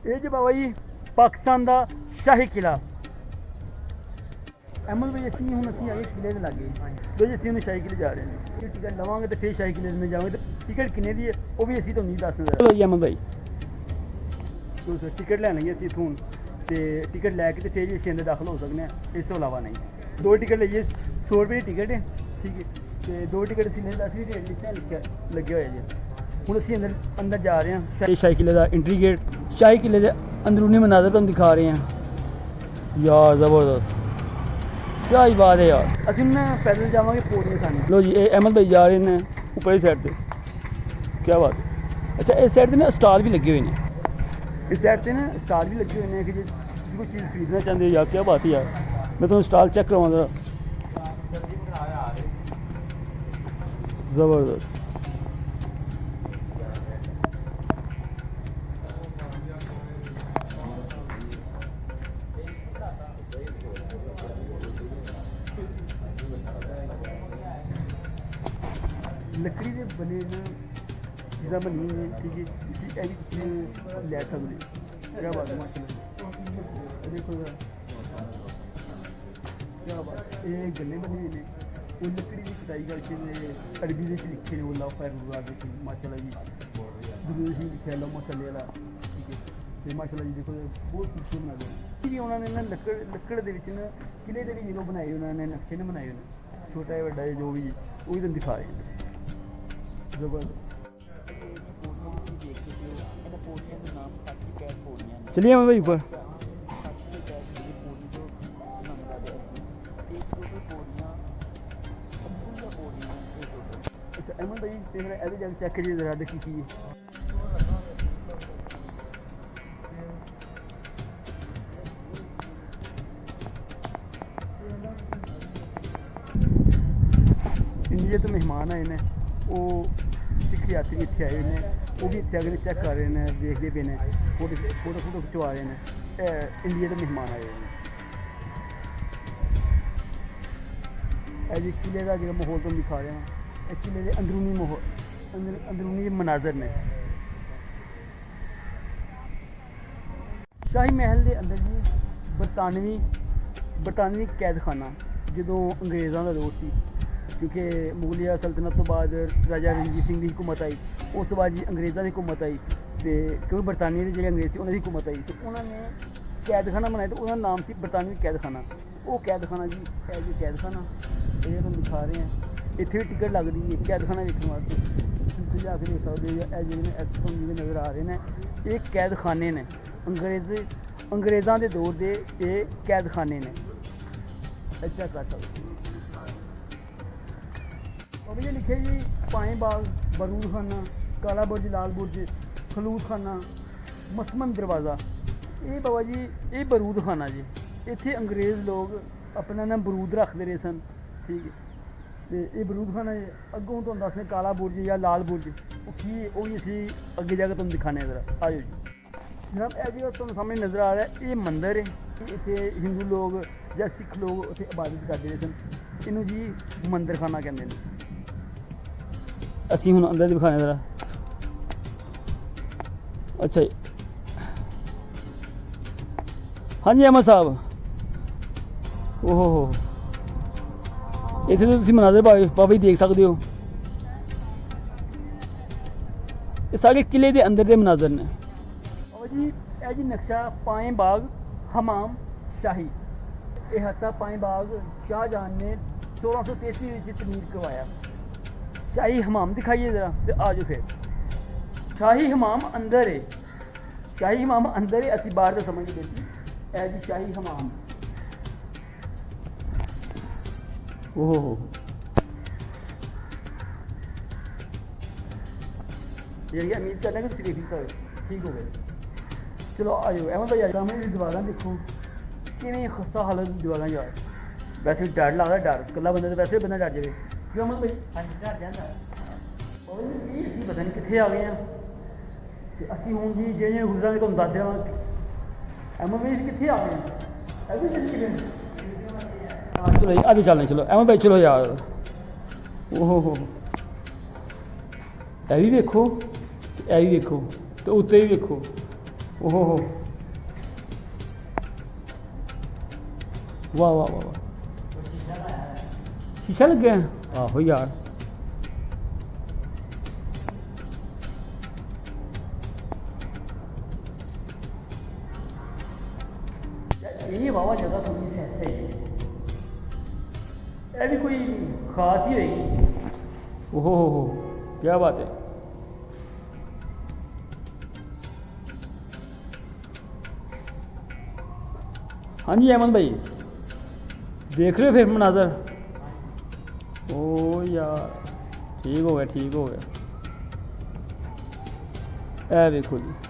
ਇਹ ਜੀ ਬਾਬਾ ਜੀ ਪਾਕਿਸਤਾਨ ਦਾ ਸ਼ਾਹੀ ਕਿਲਾ। ਅਹਿਮਦ ਭਾਈ ਅਸੀਂ ਆਏ ਕਿਲੇ ਦੇ ਲਾਗੇ ਜੋ ਜੀ ਅਸੀਂ ਹੁਣ ਸ਼ਾਹੀ ਕਿਲੇ ਜਾ ਰਹੇ ਹਾਂ। ਜੇ ਟਿਕਟ ਲਵਾਂਗੇ ਤਾਂ ਫਿਰ ਸ਼ਾਹੀ ਕਿਲੇ ਦੇ ਜਾਵਾਂਗੇ। ਟਿਕਟ ਕਿੰਨੇ ਦੀ ਹੈ ਉਹ ਵੀ ਅਸੀਂ ਤੁਹਾਨੂੰ ਨਹੀਂ ਦੱਸਣਾ। ਚਲੋ ਜੀ ਅਹਿਮਦ ਭਾਈ ਟਿਕਟ ਲੈ ਲਈਏ ਅਸੀਂ ਇੱਥੋਂ ਤੇ ਟਿਕਟ ਲੈ ਕੇ ਤੇ ਫਿਰ ਅਸੀਂ ਅੰਦਰ ਦਾਖਲ ਹੋ ਸਕਦੇ ਹਾਂ। ਇਸ ਤੋਂ ਇਲਾਵਾ ਨਹੀਂ। 2 ਟਿਕਟ ਲਈਏ 100 ਰੁਪਏ ਦੀ ਟਿਕਟ ਹੈ ਠੀਕ ਹੈ ਤੇ 2 ਟਿਕਟ ਅਸੀਂ ਨੇ 10 ਰੇਟ ਲਿਖਿਆ ਲੱਗਿਆ ਹੋਇਆ ਜੀ। ਹੁਣ ਅਸੀਂ ਅੰਦਰ ਜਾ ਰਹੇ ਹਾਂ। ਸ਼ਾਹੀ ਕਿਲੇ ਦਾ ਐਂਟਰੀ ਗੇਟ ਸ਼ਾਹੀ ਕਿਲੇ ਦੇ ਅੰਦਰੂਨੀ ਮਨਾਜ਼ਰ ਤੁਹਾਨੂੰ ਦਿਖਾ ਰਹੇ ਹਾਂ। ਯਾਰ ਜ਼ਬਰਦਸਤ क्या ही बात है यार। ਅਸੀਂ ਨਾ ਪੈਦਲ ਜਾਵਾਂਗੇ ਪੌੜੀਆਂ ਖਾਣੇ। ਲੋ ਜੀ ਇਹ ਅਹਿਮਦ ਭਾਈ ਜਾ ਰਹੇ ਨੇ ਉੱਪਰਲੀ ਸਾਈਡ ਤੇ। ਕੀ ਬਾਤ ਹੈ। ਅੱਛਾ ਇਸ ਸਾਈਡ ਤੇ ਨਾ ਸਟਾਲ ਵੀ ਲੱਗੇ ਹੋਏ ਨੇ। ਇਸ ਸਾਈਡ ਤੇ ਨਾ ਸਟਾਲ ਵੀ ਲੱਗੇ ਹੋਏ ਨੇ ਕਿ ਜੇ ਕੋਈ ਚੀਜ਼ ਖਰੀਦਣਾ ਚਾਹੁੰਦੇ ਹੋ ਯਾਰ ਕੀ ਬਾਤ ਹੈ ਯਾਰ। ਮੈਂ ਤੁਹਾਨੂੰ ਸਟਾਲ ਚੈੱਕ ਕਰਵਾਉਂਦਾ। ਜ਼ਬਰਦਸਤ ਲੱਕੜੀ ਦੇ ਬਣੇ ਨਾ ਚੀਜ਼ਾਂ ਬਣੀਆਂ ਨੇ ਠੀਕ ਹੈ। ਤੁਸੀਂ ਇਹ ਚੀਜ਼ ਲੈ ਸਕਦੇ ਕਿਆ ਬਾਤ ਮਾਸ਼ਾਅੱਲਾ। ਦੇਖੋ ਕਿਆ ਬਾਤ ਇਹ ਗੱਲੇ ਬਣੇ ਨੇ ਉਹ ਲੱਕੜੀ ਦੀ ਕਟਾਈ ਕਰਕੇ ਅਰਬੀ ਦੇ ਵਿੱਚ ਲਿਖੇ ਨੇ ਅੱਲਾਹ ਖੈਰ ਦੇ ਮਾਸ਼ਾਅੱਲਾ ਜੀ। ਜ਼ਰੂਰ ਹੀ ਲਿਖਿਆ ਅੱਲਾਹ ਮਸੱਲੇ ਵਾਲਾ ਠੀਕ ਹੈ ਤੇ ਮਾਸ਼ਾਅੱਲਾ ਜੀ ਦੇਖੋ ਬਹੁਤ ਖੂਬਸੂਰਤ ਬਣਾਏ ਜੀ ਉਹਨਾਂ ਨੇ ਨਾ ਲੱਕੜ ਦੇ ਵਿੱਚ ਨਾ ਕਿਲੇ ਦੇ ਵੀ ਜਿਹਨੂੰ ਬਣਾਏ ਉਹਨਾਂ ਨੇ ਨਕਸ਼ੇ ਨੇ ਬਣਾਏ ਨੇ ਛੋਟਾ ਹੈ ਵੱਡਾ ਹੈ ਜੋ ਵੀ ਉਹ ਵੀ ਤੁਹਾਨੂੰ ਦਿਖਾ ਰਹੇ ਨੇ। चलिए हम भाई ऊपर। अच्छा अहमद भाई देख रहे ऐसे जगह चेक करिए जरा देखिए की इंडिया तो मेहमान आए ने ਉਹ ਸਿੱਖ ਯਾਤਰੀ ਇੱਥੇ ਆਏ ਨੇ ਉਹ ਵੀ ਇੱਥੇ ਆ ਕੇ ਚੈੱਕ ਕਰ ਰਹੇ ਨੇ ਦੇਖਦੇ ਪਏ ਨੇ ਫੋਟੋ ਖਿਚਵਾ ਰਹੇ ਨੇ। ਇੰਡੀਆ ਦੇ ਮਹਿਮਾਨ ਆਏ ਨੇ। ਇਹ ਜੀ ਕਿਲੇ ਦਾ ਜਿਹੜਾ ਮਾਹੌਲ ਤੁਹਾਨੂੰ ਦਿਖਾ ਰਿਹਾ ਇਹ ਕਿਲੇ ਦੇ ਅੰਦਰੂਨੀ ਮਾਹੌਲ ਅੰਦਰੂਨੀ ਮਨਾਜ਼ਰ ਨੇ। ਸ਼ਾਹੀ ਮਹਿਲ ਦੇ ਅੰਦਰ ਜੀ ਬਰਤਾਨਵੀ ਕੈਦਖਾਨਾ ਜਦੋਂ ਅੰਗਰੇਜ਼ਾਂ ਦਾ ਦੌਰ ਸੀ क्योंकि मुगलिया सल्तनत तो बाद राजा रणजीत सिंह की हुकूमत आई उस तो बाद जी अंग्रेज़ों की हुकूमत आई तो क्योंकि बरतानिया के जो अंग्रेज़ थे उन्होंने हुकूमत आई तो उन्होंने कैदखाना बनाया तो उन्होंने नाम से बरतानवी कैदखाना। वो कैदखाना जी है जी कैदखाना ये तुम दिखा रहे हैं। इतने भी टिकट लग रही है कैदखाना देखने वास्ते तुम जाके देख सकते हो। जिन्हें नज़र आ रहे हैं ये कैदखाने ने अंग्रेज़ों के दौर के ये कैदखाने ने। अच्छा कर सकते और ये लिखे जी पाए बाग बरूद खाना काला बुर्ज लाल बुर्ज खलूत खाना मसमन दरवाज़ा। ये बाबा जी ये बरूद खाना जी इत्थे अंग्रेज़ लोग अपना ना बरूद रखते रहे सन ठीक है। तो ये बरूद खाना अगों तो दसने काला बुर्ज या लाल बुर्ज वो भी असी अगे जाकर तुम दिखाने जरा आयो जी। जनाब यह जो तुम सामने नज़र आ रहा है ये मंदिर है। इतने हिंदू लोग या सिख लोग उत्थे इबादत करते रहे सन। इनू जी मंदिर खाना कहते हैं। ਅਸੀਂ ਹੁਣ ਅੰਦਰ ਦਿਖਾਣੇ ਜ਼ਰਾ। ਅੱਛਾ ਜੀ ਹਾਂਜੀ ਅਹਿਮਦ ਸਾਹਿਬ ਓਹੋ ਹੋ ਇੱਥੇ ਤੁਸੀਂ ਮਨਾਜ਼ਰ ਬਾਬਾ ਜੀ ਦੇਖ ਸਕਦੇ ਹੋ। ਇਹ ਸਾਰੇ ਕਿਲੇ ਦੇ ਅੰਦਰ ਦੇ ਮਨਾਜ਼ਰ ਨੇ। ਬਾਬਾ ਜੀ ਇਹ ਜੀ ਨਕਸ਼ਾ ਪਾਏ ਬਾਗ ਹਮਾਮ ਸ਼ਾਹੀ ਇਹ ਹੱਤਾ ਪਾਏ ਬਾਗ ਸ਼ਾਹਜਹਾਨ ने 1633 ਵਿੱਚ ਤਮੀਰ ਕਰਵਾਇਆ। शाही हमाम दिखाइए ज़रा तो आ जाओ फिर। शाही हमाम अंदर है शाही हमाम अंदर है असी बाहर तो समझ बेटी ऐ जी शाही हमाम ओहो ये उम्मीद करना कि ठीक हो गए। चलो आ जाओ अहमद भाई सामने दीवार देखो कि खस्ता हालत दीवार यार वैसे डर लगता डर कला बंदा तो वैसे बंदा डर जाए क्यों मतलब भाई डर जाता और ये असीं पता नहीं कितने आ गए हैं। असीं हूँ जी जिवें गुजरांगे तुहानूं दस देवांगे अहमद भाई कितने आ गए हैं भी चली गए। चलो जी अभी चलने चलो अहमद भाई चलो यार ओहो हो ਇਹ ਵੀ ਵੇਖੋ ਇਹ ਵੀ ਵੇਖੋ ਤੇ ਉੱਤੇ ਵੀ ਵੇਖੋ ओहो हो, वाह वाह वाह वाह, शीशा लग गया आहो यार। ये वाह जगह थोड़ी सी ऐसे ही है, भी कोई खास ही रहेगी। ओहो हो, क्या बात है। हाँ जी अहमद भाई, देख रहे हो फिर मनाजर? ओ यार ठीक हो गया, ठीक हो गया। ए देखो जी।